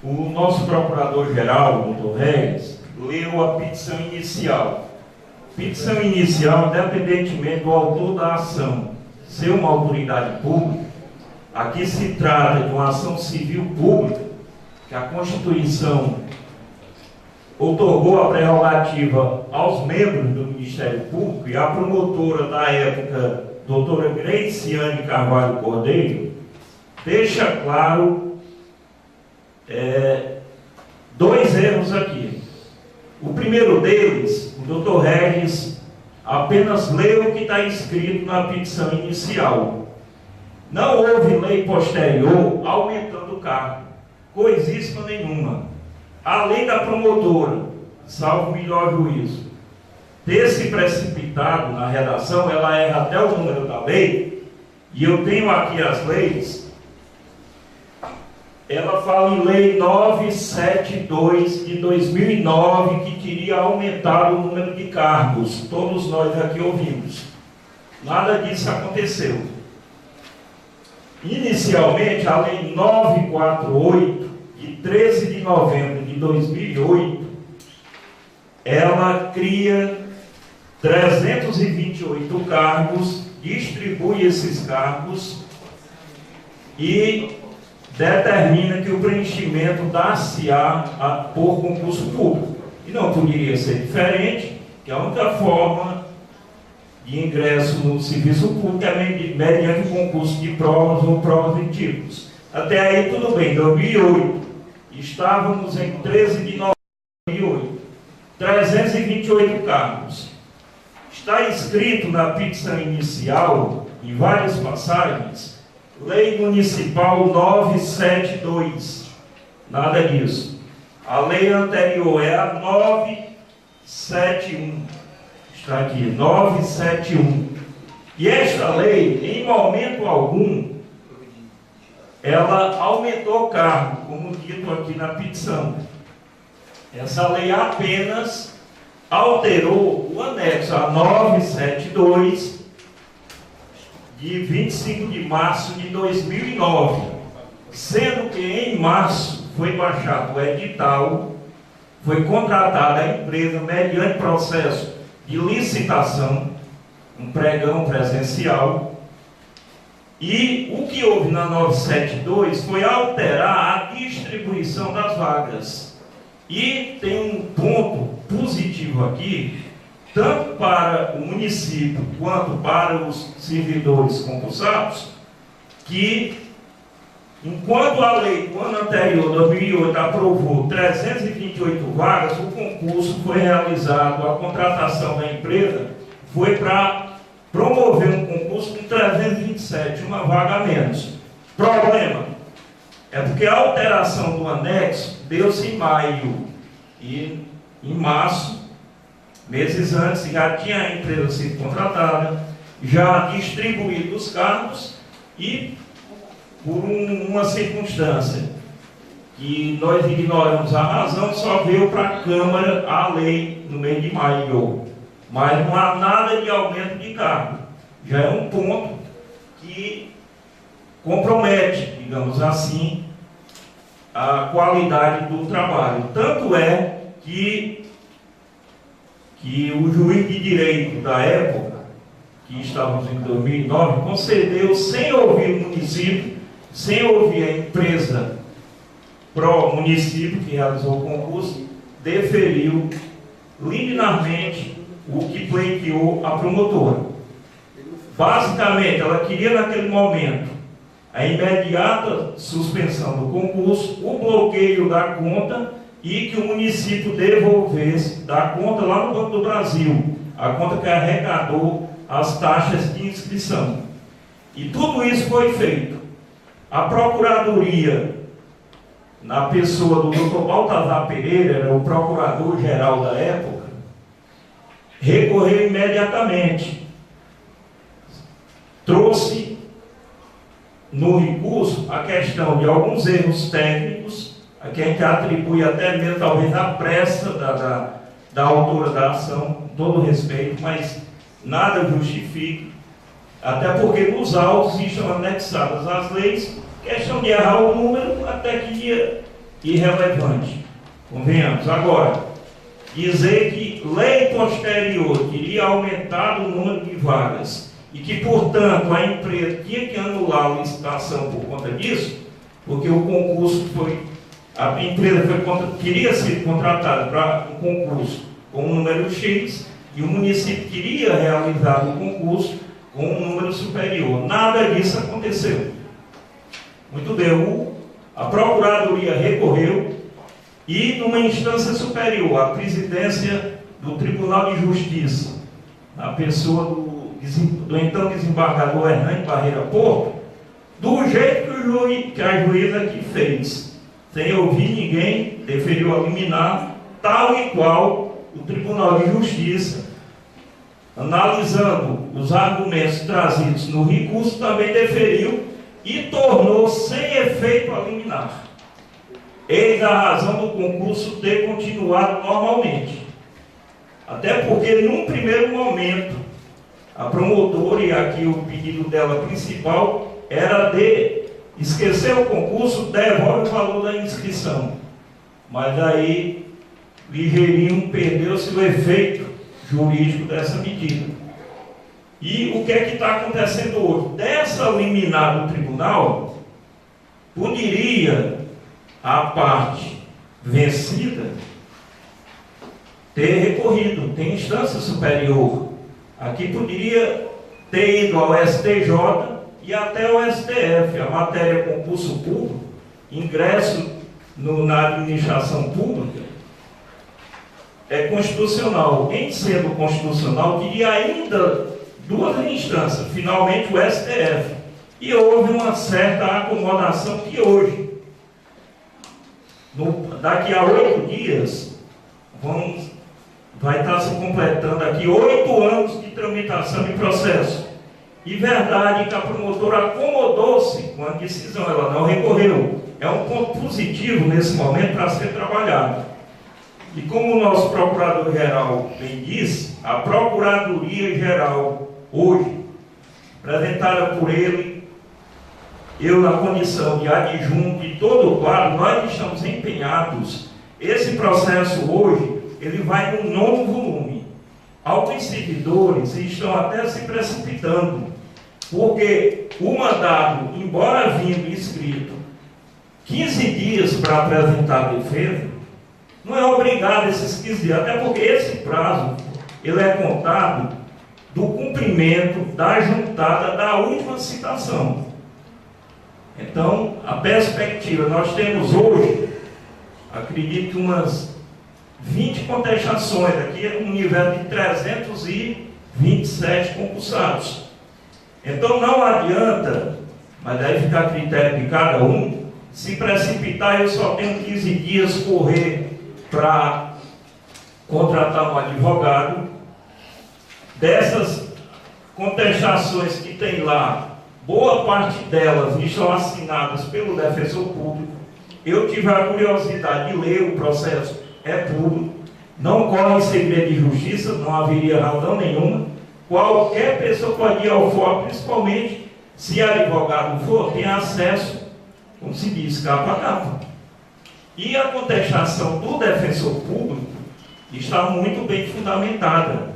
O nosso procurador-geral, o doutor Regis, leu a petição inicial. Petição inicial, independentemente do autor da ação ser uma autoridade pública, aqui se trata de uma ação civil pública, que a Constituição outorgou a prerrogativa aos membros do Ministério Público, e a promotora da época, doutora Graciane Carvalho Cordeiro, deixa claro dois erros aqui. O primeiro deles, o doutor Regis apenas leu o que está escrito na petição inicial. Não houve lei posterior aumentando o cargo, coisíssima nenhuma. A lei da promotora, salvo o melhor juízo, ter se precipitado na redação, ela erra até o número da lei, e eu tenho aqui as leis. Ela fala em lei 972 de 2009, que queria aumentar o número de cargos. Todos nós aqui ouvimos. Nada disso aconteceu. Inicialmente, a lei 948, de 13 de novembro de 2008, ela cria 328 cargos, distribui esses cargos e determina que o preenchimento dá-se-á por concurso público. E não poderia ser diferente, que a única forma de ingresso no serviço público é mediante o concurso de provas ou provas de títulos. Até aí tudo bem, 2008. Estávamos em 13 de novembro de 2008. 328 cargos. Está escrito na petição inicial, em várias passagens, Lei Municipal 972. Nada disso. A lei anterior é a 971. Está aqui, 971. E esta lei, em momento algum, ela aumentou o cargo, como dito aqui na petição. Essa lei apenas alterou o anexo a 972, de 25 de março de 2009, sendo que em março foi baixado o edital, foi contratada a empresa mediante processo de licitação, um pregão presencial, e o que houve na 972 foi alterar a distribuição das vagas. E tem um ponto positivo aqui, tanto para o município quanto para os servidores concursados, que enquanto a lei do ano anterior, 2008, aprovou 328 vagas, o concurso foi realizado, a contratação da empresa foi para promover um concurso com 327, uma vaga a menos. Problema é porque a alteração do anexo deu-se em maio, e em março, meses antes, já tinha a empresa sido contratada, já distribuído os cargos, e por uma circunstância que nós ignoramos a razão, só veio para a Câmara a lei no mês de maio. Mas não há nada de aumento de cargo. Já é um ponto que compromete, digamos assim, a qualidade do trabalho. Tanto é que o juiz de direito da época, que estávamos em 2009, concedeu, sem ouvir o município, sem ouvir a empresa pró-município que realizou o concurso, deferiu liminarmente o que pleiteou a promotora. Basicamente, ela queria naquele momento a imediata suspensão do concurso, o bloqueio da conta e que o município devolvesse da conta lá no Banco do Brasil, a conta que arrecadou as taxas de inscrição. E tudo isso foi feito. A Procuradoria, na pessoa do Dr. Baltazar Pereira, era o procurador-geral da época, recorreu imediatamente. Trouxe no recurso a questão de alguns erros técnicos, a que a gente atribui até mesmo talvez a pressa da autora da ação, com todo respeito, mas nada justifica, até porque nos autos estão anexadas as leis, questão de errar o número, até que ia irrelevante. Convenhamos. Agora, dizer que lei posterior teria aumentado o número de vagas e que, portanto, a empresa tinha que anular a licitação por conta disso, porque o concurso a empresa queria ser contratada para um concurso com um número X e o município queria realizar o concurso com um número superior. Nada disso aconteceu. Muito bem, a Procuradoria recorreu e, numa instância superior, a presidência do Tribunal de Justiça, na pessoa do então desembargador Hernani Barreira Porto, do jeito que a juíza aqui fez, sem ouvir ninguém, deferiu a liminar, tal e qual o Tribunal de Justiça, analisando os argumentos trazidos no recurso, também deferiu e tornou sem efeito a liminar. Eis a razão do concurso ter continuado normalmente. Até porque, num primeiro momento, a promotora, e aqui o pedido dela principal, era de esquecer o concurso, devolve o valor da inscrição. Mas aí, ligeirinho, perdeu-se o efeito jurídico dessa medida. E o que é que está acontecendo hoje? Dessa liminar do tribunal, poderia a parte vencida ter recorrido, tem instância superior. Aqui poderia ter ido ao STJ e até ao STF. A matéria concurso público, ingresso na administração pública, é constitucional. Em sendo constitucional, teria ainda duas instâncias, finalmente o STF. E houve uma certa acomodação que hoje, daqui a 8 dias, vai estar se completando aqui 8 anos de tramitação de processo. E verdade que a promotora acomodou-se com a decisão, ela não recorreu. É um ponto positivo nesse momento para ser trabalhado. E como o nosso procurador-geral bem disse, a Procuradoria-Geral hoje, apresentada por ele, eu na condição de adjunto e todo o quadro, nós estamos empenhados. Esse processo hoje, ele vai num novo volume. Alguns servidores estão até se precipitando, porque o mandado, embora vindo escrito 15 dias para apresentar a defesa, não é obrigado esses 15 dias, até porque esse prazo, ele é contado do cumprimento da juntada da última citação. Então, a perspectiva, nós temos hoje, acredito, umas 20 contestações, aqui é um nível de 327 concursados. Então, não adianta, mas deve ficar a critério de cada um, se precipitar, eu só tenho 15 dias correr para contratar um advogado. Dessas contestações que tem lá, boa parte delas estão assinadas pelo defensor público. Eu tive a curiosidade de ler o processo, é público, não corre segredo de justiça, não haveria razão nenhuma. Qualquer pessoa pode ir ao fórum, principalmente se advogado for, tem acesso, como se diz, capa a capa. E a contestação do defensor público está muito bem fundamentada.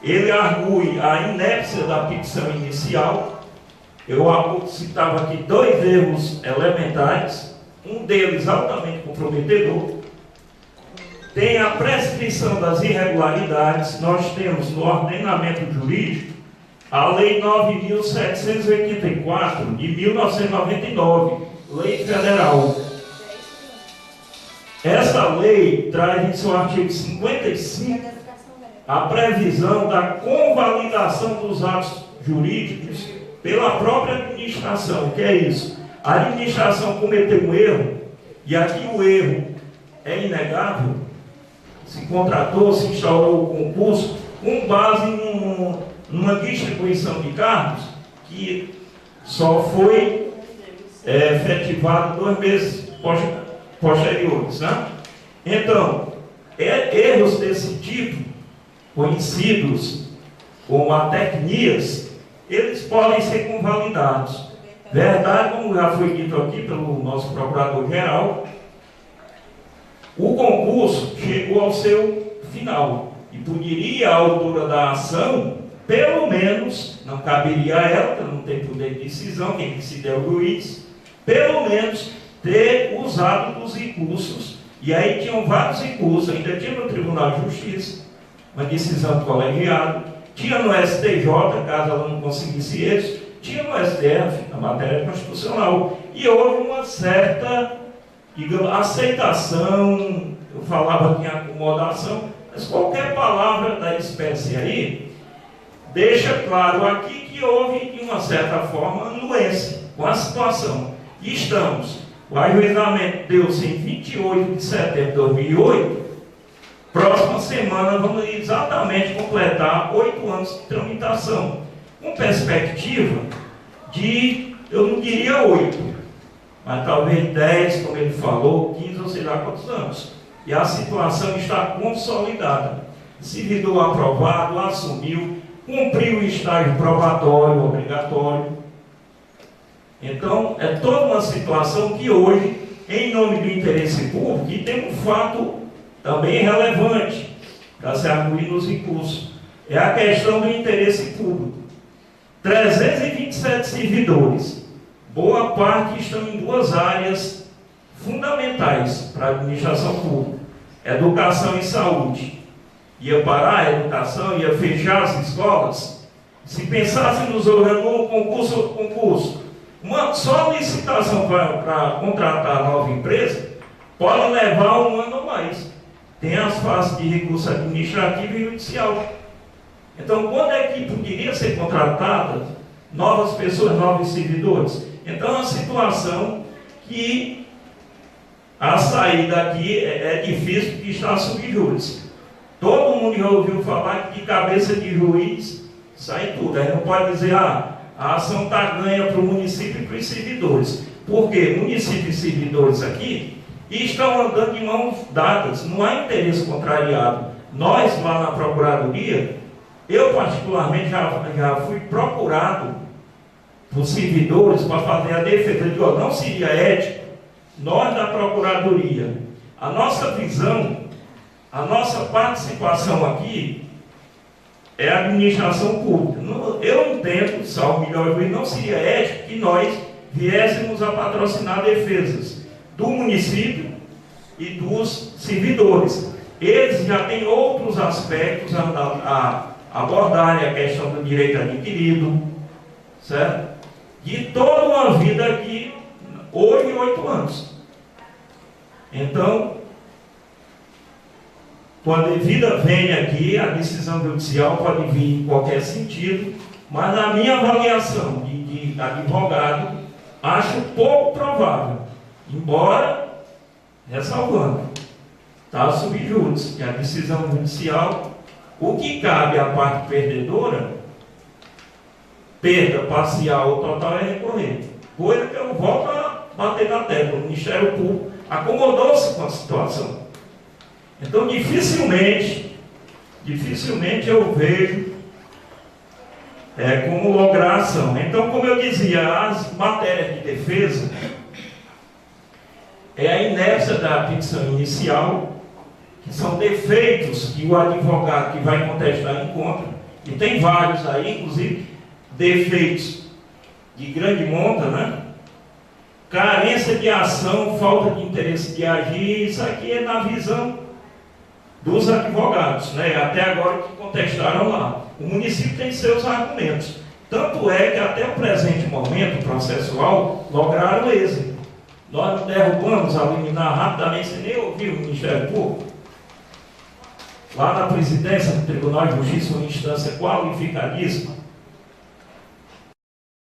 Ele argue a inépcia da petição inicial. Eu citava aqui 2 erros elementares, um deles altamente comprometedor. Tem a prescrição das irregularidades. Nós temos no ordenamento jurídico a Lei 9.784 de 1999, Lei Federal. Essa lei traz em seu artigo 55 a previsão da convalidação dos atos jurídicos pela própria administração. O que é isso? A administração cometeu um erro, e aqui o erro é inegável, se contratou, se instaurou o concurso com base numa distribuição de cargos que só foi efetivado 2 meses posteriores, né? Então, erros desse tipo, conhecidos como atecnias, eles podem ser convalidados. Verdade, como já foi dito aqui pelo nosso procurador-geral, O concurso chegou ao seu final e poderia a autora da ação, pelo menos, não caberia a ela, não tem poder de decisão, quem decide é o juiz, pelo menos ter usado dos recursos, e aí tinham vários recursos, ainda tinha no Tribunal de Justiça, uma decisão do colegiado, tinha no STJ, caso ela não conseguisse isso, tinha no STF, na matéria constitucional, e houve uma certa, digamos, aceitação, eu falava em acomodação, mas qualquer palavra da espécie aí, deixa claro aqui que houve, de uma certa forma, anuência com a situação. E estamos, o ajuizamento deu-se em 28 de setembro de 2008, próxima semana vamos exatamente completar 8 anos de tramitação, com perspectiva de, eu não diria 8, mas talvez 10, como ele falou, 15 ou sei lá quantos anos. E a situação está consolidada. Servidor aprovado, assumiu, cumpriu o estágio probatório, obrigatório. Então, é toda uma situação que hoje, em nome do interesse público, e tem um fato também relevante para se arguir nos recursos, é a questão do interesse público. 327 servidores, boa parte estão em 2 áreas fundamentais para a administração pública: educação e saúde. Ia parar a educação, ia fechar as escolas. Se pensássemos no concurso, uma só licitação para contratar a nova empresa pode levar 1 ano ou mais. Tem as fases de recurso administrativo e judicial. Então, quando é que poderia ser contratada novas pessoas, novos servidores? Então, é uma situação que a saída aqui é difícil porque está sob júdice. Todo mundo já ouviu falar que de cabeça de juiz sai tudo. Aí não pode dizer, a ação está ganha para o município e para os servidores. Porque município e servidores aqui estão andando de mãos dadas, não há interesse contrariado. Nós, lá na Procuradoria, eu particularmente já fui procurado por servidores para fazer a defesa de não seria ético. Nós da Procuradoria, a nossa visão, a nossa participação aqui é a administração pública. Eu entendo, salvo melhor juiz, não seria ético que nós viéssemos a patrocinar defesas do município e dos servidores. Eles já têm outros aspectos a abordarem, a questão do direito adquirido, certo? De toda uma vida aqui, hoje 8 anos. Então, quando a vida vem aqui, a decisão judicial pode vir em qualquer sentido, mas na minha avaliação de advogado, acho pouco provável, embora, ressalvando, está sob júdice, que a decisão judicial, o que cabe à parte perdedora, perda parcial ou total, é recorrer. Coisa que eu volto a bater na tecla. O Ministério Público acomodou-se com a situação. Então, dificilmente eu vejo como lograr ação. Então, como eu dizia, as matérias de defesa é a inércia da petição inicial, que são defeitos que o advogado que vai contestar encontra, e tem vários aí, inclusive defeitos de grande monta, né? Carência de ação, falta de interesse de agir, isso aqui é na visão dos advogados, né? Até agora que contestaram lá. O município tem seus argumentos. Tanto é que até o presente momento processual lograram êxito. Nós derrubamos a liminar rapidamente, sem nem ouvir o Ministério Público. Lá na presidência do Tribunal de Justiça, uma instância qualificadíssima.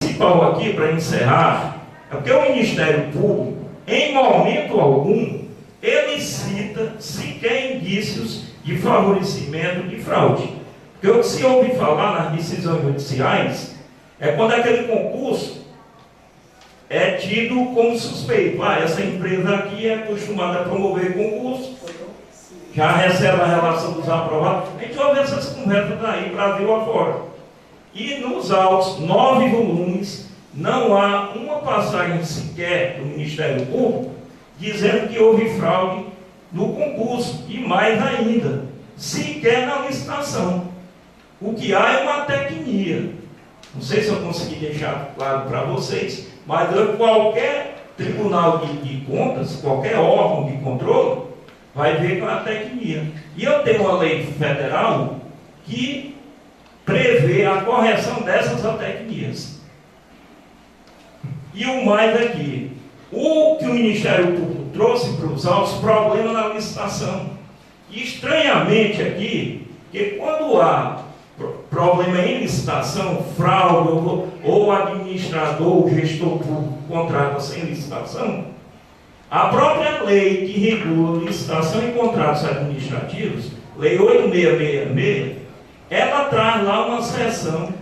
O principal aqui, para encerrar, é porque o Ministério Público, em momento algum, ele cita sequer indícios de favorecimento de fraude. Porque o que se ouve falar nas decisões judiciais é quando aquele concurso é tido como suspeito. Essa empresa aqui é acostumada a promover concurso, já recebe a relação dos aprovados. A gente ouve essas conversas aí, Brasil afora. E nos autos, 9 volumes, não há uma passagem sequer do Ministério Público dizendo que houve fraude no concurso, e mais ainda, sequer na licitação. O que há é uma tecnia. Não sei se eu consegui deixar claro para vocês, mas qualquer tribunal de contas, qualquer órgão de controle, vai ver com a tecnia. E eu tenho uma lei federal que prevê a correção dessas atecnias. E o mais aqui, o que o Ministério Público trouxe para os autos, problemas na licitação. E estranhamente aqui, que quando há problema em licitação, fraude, ou o administrador, o gestor público contrata sem licitação, a própria lei que regula licitação e contratos administrativos, Lei 8666, ela traz lá uma seção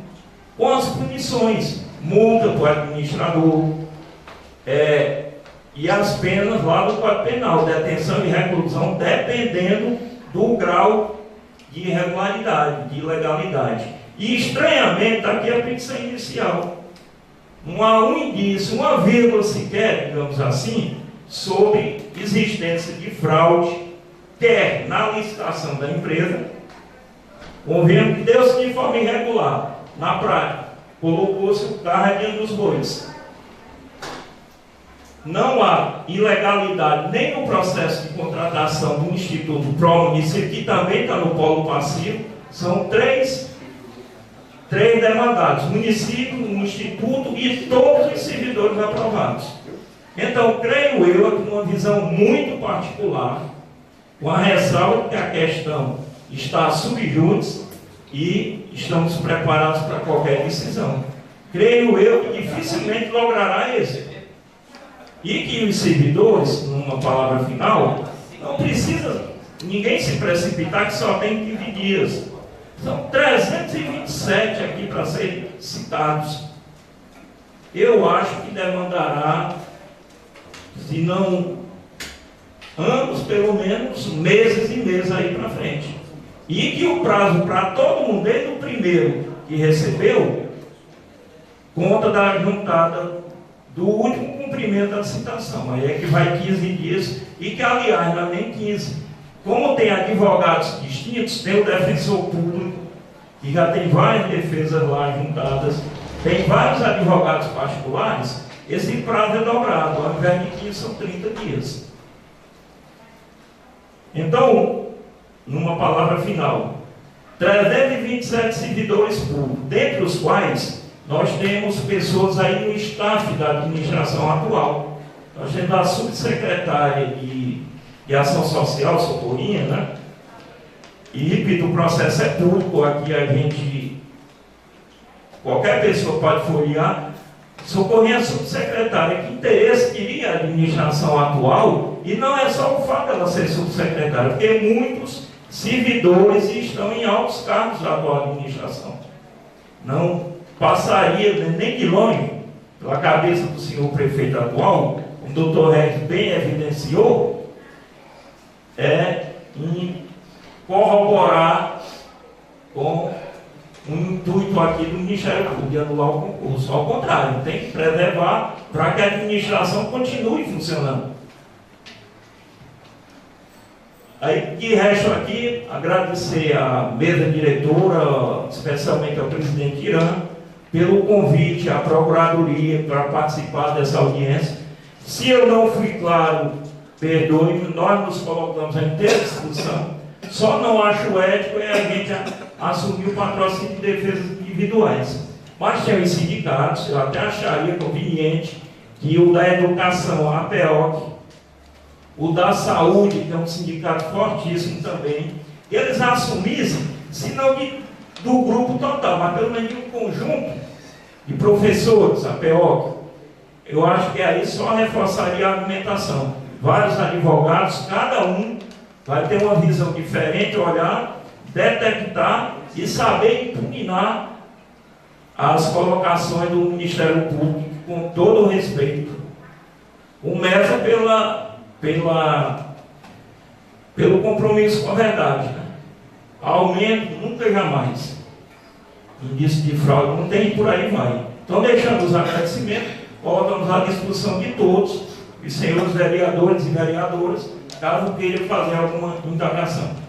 com as punições, multa para o administrador, e as penas lá do Código Penal, detenção e reclusão, dependendo do grau de irregularidade, de ilegalidade. E estranhamente, está aqui a petição inicial. Não há um indício, uma vírgula sequer, digamos assim, sobre existência de fraude, quer na licitação da empresa, convendo que deu-se de forma irregular. Na prática, colocou-se o carro adiante dos bois. Não há ilegalidade nem no processo de contratação do Instituto Pro Município, que também está no polo passivo. São três demandados: município, o Instituto e todos os servidores aprovados. Então, creio eu que uma visão muito particular, com a ressalva de que a questão está subjúdice e estamos preparados para qualquer decisão. Creio eu que dificilmente logrará êxito. E que os servidores, numa palavra final, não precisa ninguém se precipitar, que só tem 15 dias. São 327 aqui para serem citados. Eu acho que demandará, se não anos, pelo menos meses e meses aí para frente. E que o prazo para todo mundo, desde o primeiro que recebeu, conta da juntada do último cumprimento da licitação. Aí é que vai 15 dias, e que, aliás, não é nem 15. Como tem advogados distintos, tem o defensor público, que já tem várias defesas lá juntadas, tem vários advogados particulares, esse prazo é dobrado, ao invés de 15 são 30 dias. Então, numa palavra final, 327 servidores públicos, dentre os quais nós temos pessoas aí no staff da administração atual. Nós temos a subsecretária de Ação Social, Socorrinha, né? E repito, o processo é público, aqui a gente, qualquer pessoa pode folhear. Socorrinha subsecretária, que interesse queria a administração atual, e não é só o fato dela ser subsecretária, porque muitos servidores estão em altos cargos da atual administração. Não passaria nem de longe pela cabeça do senhor prefeito atual, como o doutor Regis bem evidenciou, em corroborar com o intuito aqui do Ministério Público de anular o concurso. Ao contrário, tem que preservar para que a administração continue funcionando. Aí que resta aqui agradecer à mesa diretora, especialmente ao presidente Irã, pelo convite à Procuradoria para participar dessa audiência. Se eu não fui claro, perdoe-me, nós nos colocamos à inteira discussão. Só não acho ético a gente assumir o patrocínio de defesas individuais. Mas tem os sindicatos, eu até acharia conveniente que o da educação, a APEOC, o da saúde, que é um sindicato fortíssimo também, eles assumissem, se não do grupo total, mas pelo menos de um conjunto de professores, a APEOC. Eu acho que aí só reforçaria a argumentação. Vários advogados, cada um vai ter uma visão diferente, olhar, detectar e saber impugnar as colocações do Ministério Público com todo o respeito. Começa pelo compromisso com a verdade, né? Aumento, nunca jamais. Indício de fraude não tem, por aí vai. Então, deixando os agradecimentos, colocamos à disposição de todos, os senhores vereadores e vereadoras, caso queira fazer alguma indagação.